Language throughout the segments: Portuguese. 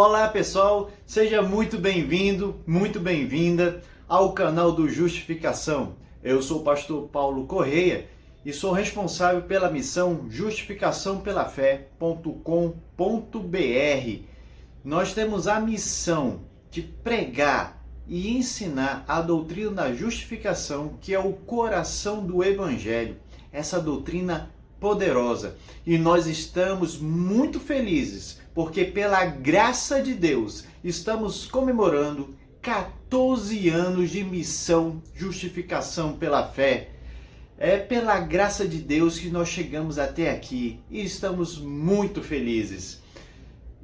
Olá pessoal, seja muito bem-vindo, muito bem-vinda ao canal do Justificação. Eu sou o pastor Paulo Correia e sou responsável pela missão justificaçãopelafé.com.br. Nós temos a missão de pregar e ensinar a doutrina da justificação, que é o coração do Evangelho, essa doutrina poderosa. E nós estamos muito felizes, porque pela graça de Deus estamos comemorando 14 anos de missão Justificação pela Fé. É pela graça de Deus que nós chegamos até aqui e estamos muito felizes.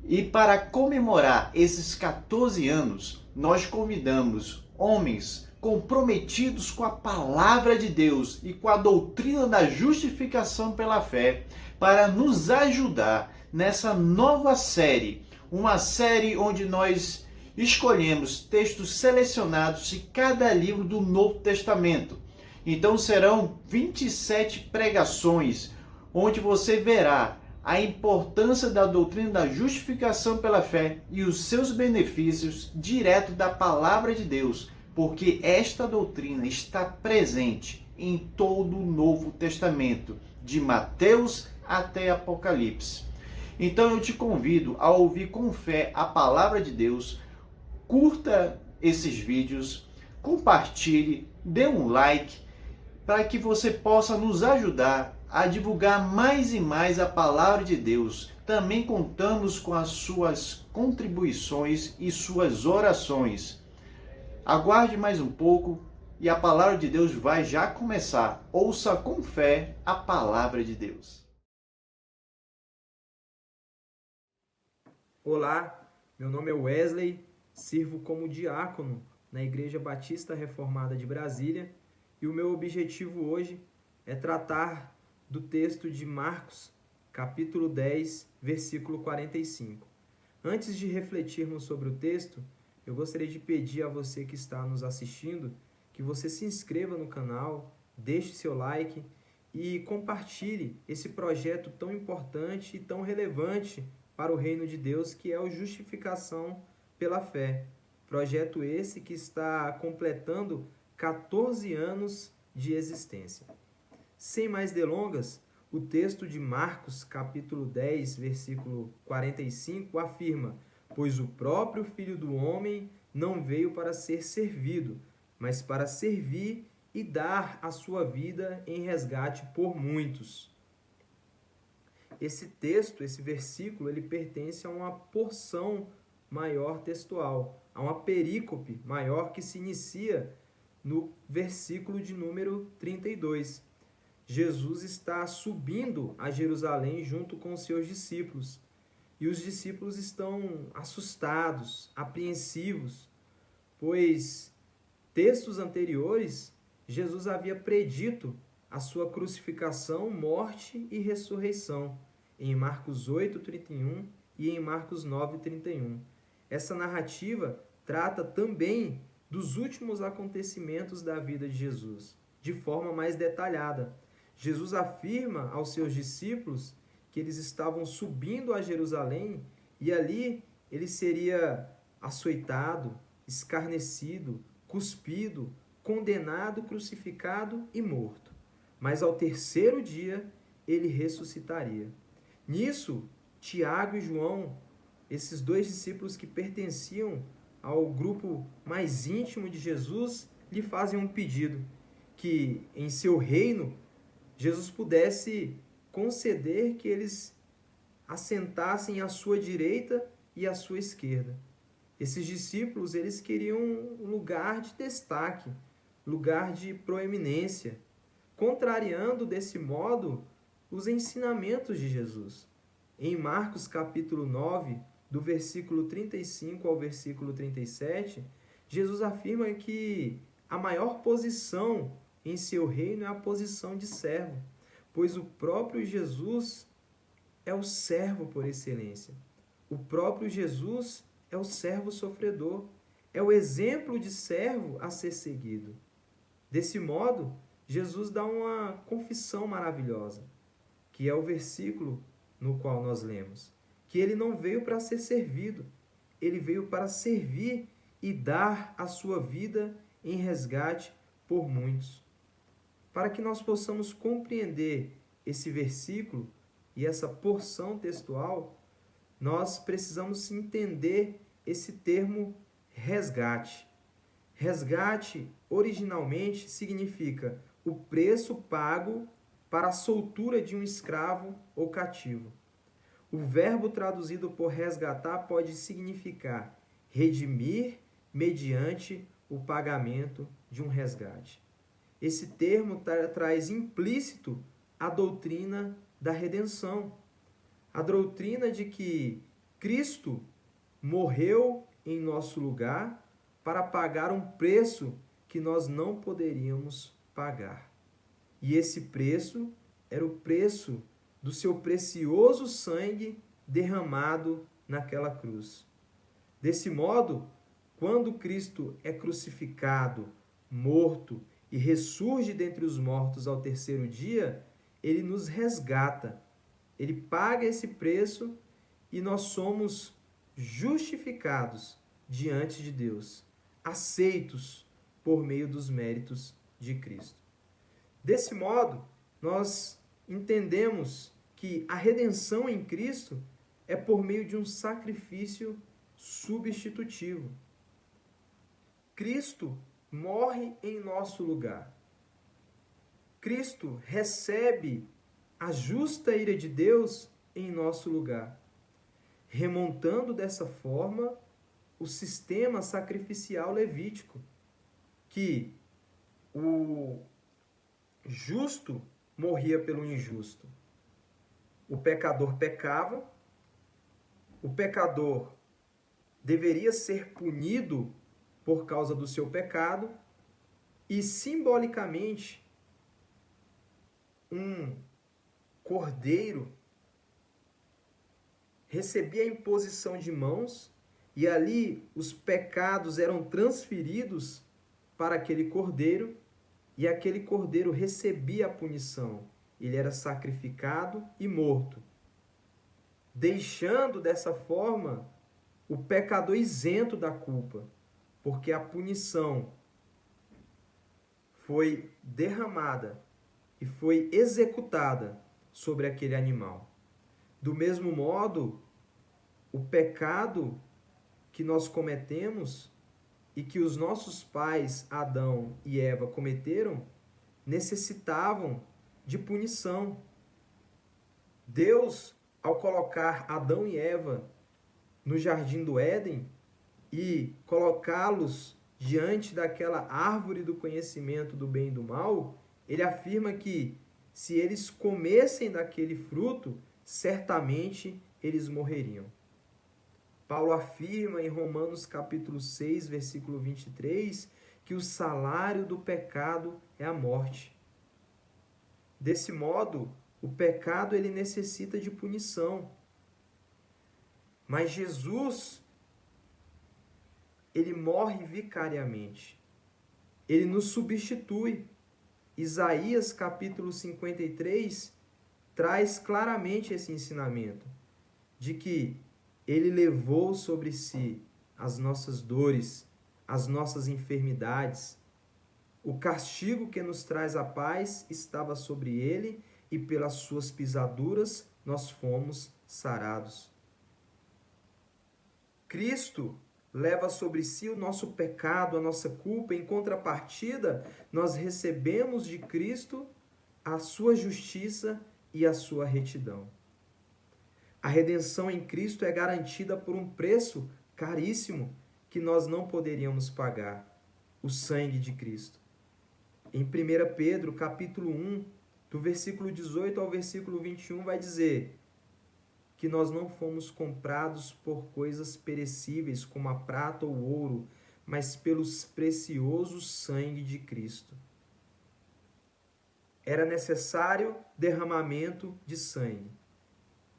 E para comemorar esses 14 anos, nós convidamos homens comprometidos com a palavra de Deus e com a doutrina da justificação pela fé para nos ajudar nessa nova série, uma série onde nós escolhemos textos selecionados de cada livro do Novo Testamento. Então serão 27 pregações onde você verá a importância da doutrina da justificação pela fé e os seus benefícios direto da palavra de Deus, porque esta doutrina está presente em todo o Novo Testamento, de Mateus até Apocalipse. Então eu te convido a ouvir com fé a palavra de Deus, curta esses vídeos, compartilhe, dê um like, para que você possa nos ajudar a divulgar mais e mais a palavra de Deus. Também contamos com as suas contribuições e suas orações. Aguarde mais um pouco e a palavra de Deus vai já começar. Ouça com fé a palavra de Deus. Olá, meu nome é Wesley, sirvo como diácono na Igreja Batista Reformada de Brasília e o meu objetivo hoje é tratar do texto de Marcos, capítulo 10, versículo 45. Antes de refletirmos sobre o texto, eu gostaria de pedir a você que está nos assistindo que você se inscreva no canal, deixe seu like e compartilhe esse projeto tão importante e tão relevante para o reino de Deus, que é o Justificação pela Fé. Projeto esse que está completando 14 anos de existência. Sem mais delongas, o texto de Marcos, capítulo 10, versículo 45, afirma: pois o próprio Filho do Homem não veio para ser servido, mas para servir e dar a sua vida em resgate por muitos. Esse texto, esse versículo, ele pertence a uma porção maior textual, a uma perícope maior que se inicia no versículo de número 32. Jesus está subindo a Jerusalém junto com os seus discípulos. E os discípulos estão assustados, apreensivos, pois textos anteriores Jesus havia predito a sua crucificação, morte e ressurreição, em Marcos 8:31 e em Marcos 9:31. Essa narrativa trata também dos últimos acontecimentos da vida de Jesus, de forma mais detalhada. Jesus afirma aos seus discípulos que eles estavam subindo a Jerusalém e ali ele seria açoitado, escarnecido, cuspido, condenado, crucificado e morto. Mas ao terceiro dia ele ressuscitaria. Nisso, Tiago e João, esses dois discípulos que pertenciam ao grupo mais íntimo de Jesus, lhe fazem um pedido, que em seu reino Jesus pudesse conceder que eles assentassem à sua direita e à sua esquerda. Esses discípulos, eles queriam um lugar de destaque, lugar de proeminência, contrariando desse modo os ensinamentos de Jesus. Em Marcos capítulo 9, do versículo 35 ao versículo 37, Jesus afirma que a maior posição em seu reino é a posição de servo, pois o próprio Jesus é o servo por excelência. O próprio Jesus é o servo sofredor, é o exemplo de servo a ser seguido. Desse modo, Jesus dá uma confissão maravilhosa, que é o versículo no qual nós lemos, que ele não veio para ser servido, ele veio para servir e dar a sua vida em resgate por muitos. Para que nós possamos compreender esse versículo e essa porção textual, nós precisamos entender esse termo resgate. Resgate, originalmente, significa o preço pago para a soltura de um escravo ou cativo. O verbo traduzido por resgatar pode significar redimir mediante o pagamento de um resgate. Esse termo traz implícito a doutrina da redenção. A doutrina de que Cristo morreu em nosso lugar para pagar um preço que nós não poderíamos pagar. E esse preço era o preço do seu precioso sangue derramado naquela cruz. Desse modo, quando Cristo é crucificado, morto e ressurge dentre os mortos ao terceiro dia, ele nos resgata. Ele paga esse preço e nós somos justificados diante de Deus, aceitos por meio dos méritos de Cristo. Desse modo, nós entendemos que a redenção em Cristo é por meio de um sacrifício substitutivo. Cristo morre em nosso lugar. Cristo recebe a justa ira de Deus em nosso lugar, remontando dessa forma o sistema sacrificial levítico, que o justo morria pelo injusto. O pecador pecava, o pecador deveria ser punido por causa do seu pecado e, simbolicamente, um cordeiro recebia a imposição de mãos e ali os pecados eram transferidos para aquele cordeiro e aquele cordeiro recebia a punição. Ele era sacrificado e morto, deixando dessa forma o pecador isento da culpa, porque a punição foi derramada e foi executada sobre aquele animal. Do mesmo modo, o pecado que nós cometemos e que os nossos pais, Adão e Eva, cometeram, necessitavam de punição. Deus, ao colocar Adão e Eva no jardim do Éden e colocá-los diante daquela árvore do conhecimento do bem e do mal, ele afirma que se eles comessem daquele fruto, certamente eles morreriam. Paulo afirma em Romanos capítulo 6, versículo 23, que o salário do pecado é a morte. Desse modo, o pecado ele necessita de punição. Mas Jesus, ele morre vicariamente. Ele nos substitui. Isaías capítulo 53 traz claramente esse ensinamento de que ele levou sobre si as nossas dores, as nossas enfermidades. O castigo que nos traz a paz estava sobre ele e pelas suas pisaduras nós fomos sarados. Cristo leva sobre si o nosso pecado, a nossa culpa. Em contrapartida, nós recebemos de Cristo a sua justiça e a sua retidão. A redenção em Cristo é garantida por um preço caríssimo que nós não poderíamos pagar, o sangue de Cristo. Em 1 Pedro, capítulo 1, do versículo 18 ao versículo 21, vai dizer que nós não fomos comprados por coisas perecíveis, como a prata ou ouro, mas pelo precioso sangue de Cristo. Era necessário derramamento de sangue.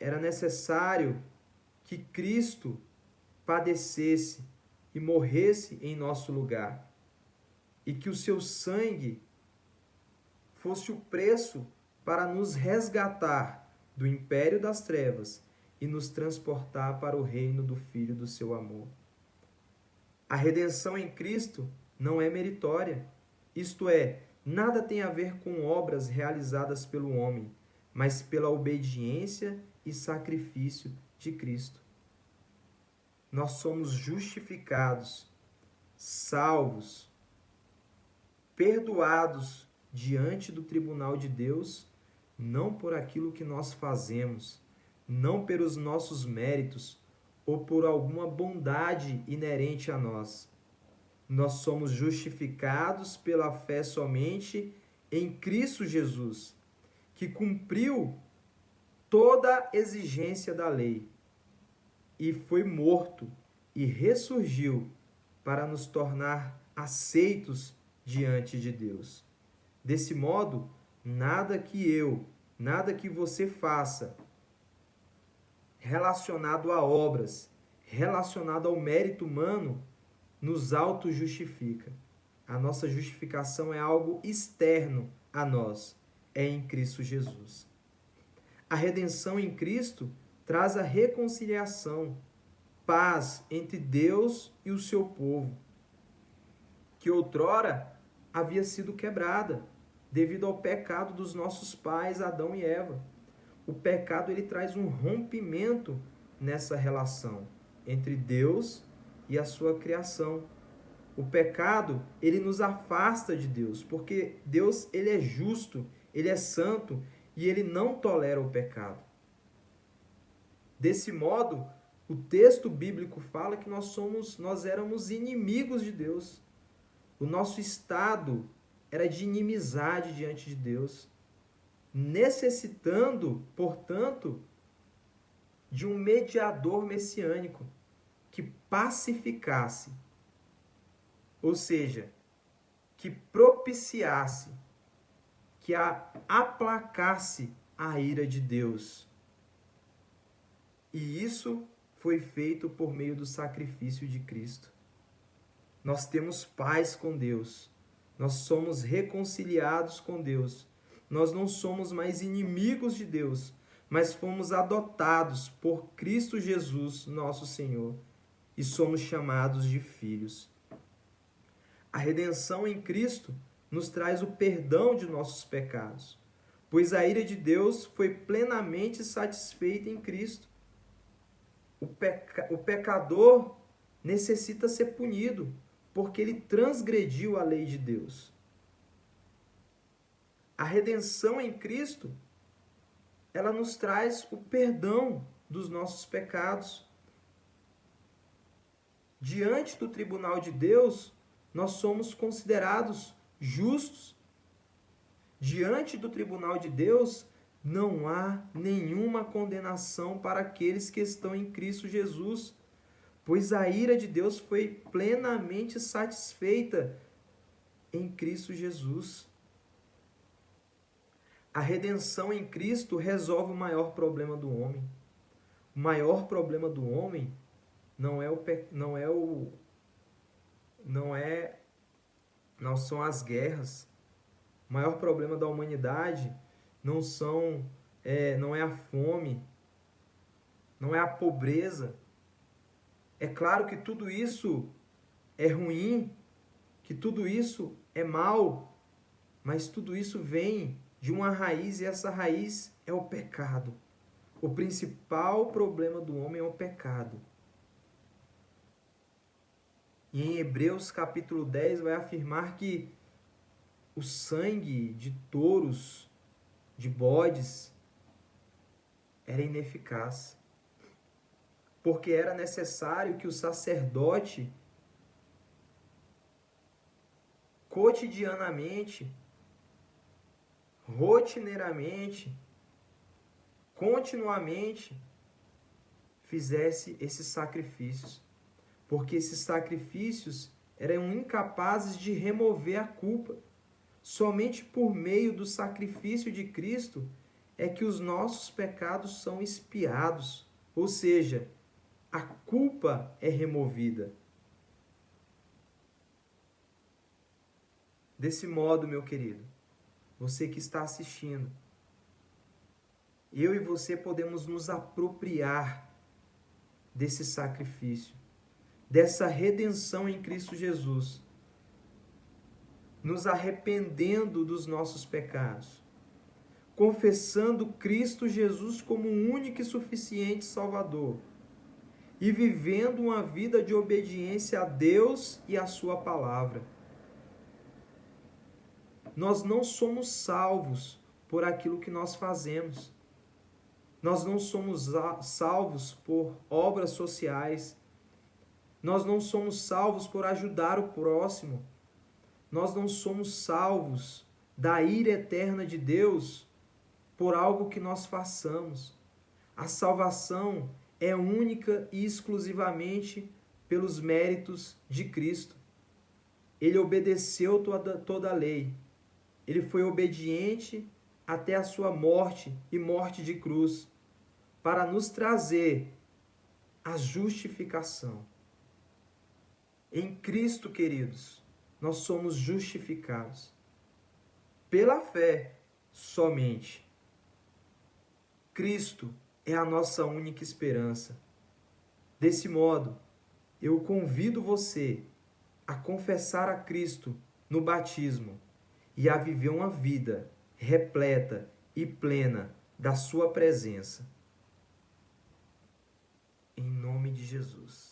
Era necessário que Cristo padecesse e morresse em nosso lugar, e que o seu sangue fosse o preço para nos resgatar do império das trevas e nos transportar para o reino do Filho do seu amor. A redenção em Cristo não é meritória, isto é, nada tem a ver com obras realizadas pelo homem, mas pela obediência e sacrifício de Cristo. Nós somos justificados, salvos, perdoados diante do tribunal de Deus, não por aquilo que nós fazemos, não pelos nossos méritos ou por alguma bondade inerente a nós. Nós somos justificados pela fé somente em Cristo Jesus, que cumpriu toda a exigência da lei e foi morto e ressurgiu para nos tornar aceitos diante de Deus. Desse modo, nada que você faça relacionado a obras, relacionado ao mérito humano, nos auto-justifica. A nossa justificação é algo externo a nós, é em Cristo Jesus. A redenção em Cristo traz a reconciliação, paz entre Deus e o seu povo, que outrora havia sido quebrada devido ao pecado dos nossos pais Adão e Eva. O pecado ele traz um rompimento nessa relação entre Deus e a sua criação. O pecado, ele nos afasta de Deus, porque Deus ele é justo, ele é santo e ele não tolera o pecado. Desse modo, o texto bíblico fala que nós éramos inimigos de Deus. O nosso estado era de inimizade diante de Deus, necessitando, portanto, de um mediador messiânico que pacificasse, ou seja, que propiciasse, que aplacasse a ira de Deus. E isso foi feito por meio do sacrifício de Cristo. Nós temos paz com Deus. Nós somos reconciliados com Deus. Nós não somos mais inimigos de Deus, mas fomos adotados por Cristo Jesus, nosso Senhor, e somos chamados de filhos. A redenção em Cristo nos traz o perdão de nossos pecados, pois a ira de Deus foi plenamente satisfeita em Cristo. O pecador necessita ser punido, porque ele transgrediu a lei de Deus. A redenção em Cristo, ela nos traz o perdão dos nossos pecados. Diante do tribunal de Deus, nós somos considerados justos. Diante do tribunal de Deus, não há nenhuma condenação para aqueles que estão em Cristo Jesus, pois a ira de Deus foi plenamente satisfeita em Cristo Jesus. A redenção em Cristo resolve o maior problema do homem. O maior problema do homem não são as guerras. O maior problema da humanidade não é a fome, não é a pobreza. É claro que tudo isso é ruim, que tudo isso é mal, mas tudo isso vem de uma raiz e essa raiz é o pecado. O principal problema do homem é o pecado. E em Hebreus capítulo 10 vai afirmar que o sangue de touros, de bodes, era ineficaz. Porque era necessário que o sacerdote cotidianamente, rotineiramente, continuamente fizesse esses sacrifícios. Porque esses sacrifícios eram incapazes de remover a culpa. Somente por meio do sacrifício de Cristo é que os nossos pecados são expiados, ou seja, a culpa é removida. Desse modo, meu querido, você que está assistindo eu e você podemos nos apropriar desse sacrifício, dessa redenção em Cristo Jesus, nos arrependendo dos nossos pecados, confessando Cristo Jesus como o único e suficiente Salvador e vivendo uma vida de obediência a Deus e a sua palavra. Nós não somos salvos por aquilo que nós fazemos. Nós não somos salvos por obras sociais. Nós não somos salvos por ajudar o próximo. Nós não somos salvos da ira eterna de Deus por algo que nós façamos. A salvação é única e exclusivamente pelos méritos de Cristo. Ele obedeceu toda a lei. Ele foi obediente até a sua morte e morte de cruz, para nos trazer a justificação. Em Cristo, queridos, nós somos justificados pela fé somente. Cristo é a nossa única esperança. Desse modo, eu convido você a confessar a Cristo no batismo e a viver uma vida repleta e plena da sua presença. Em nome de Jesus.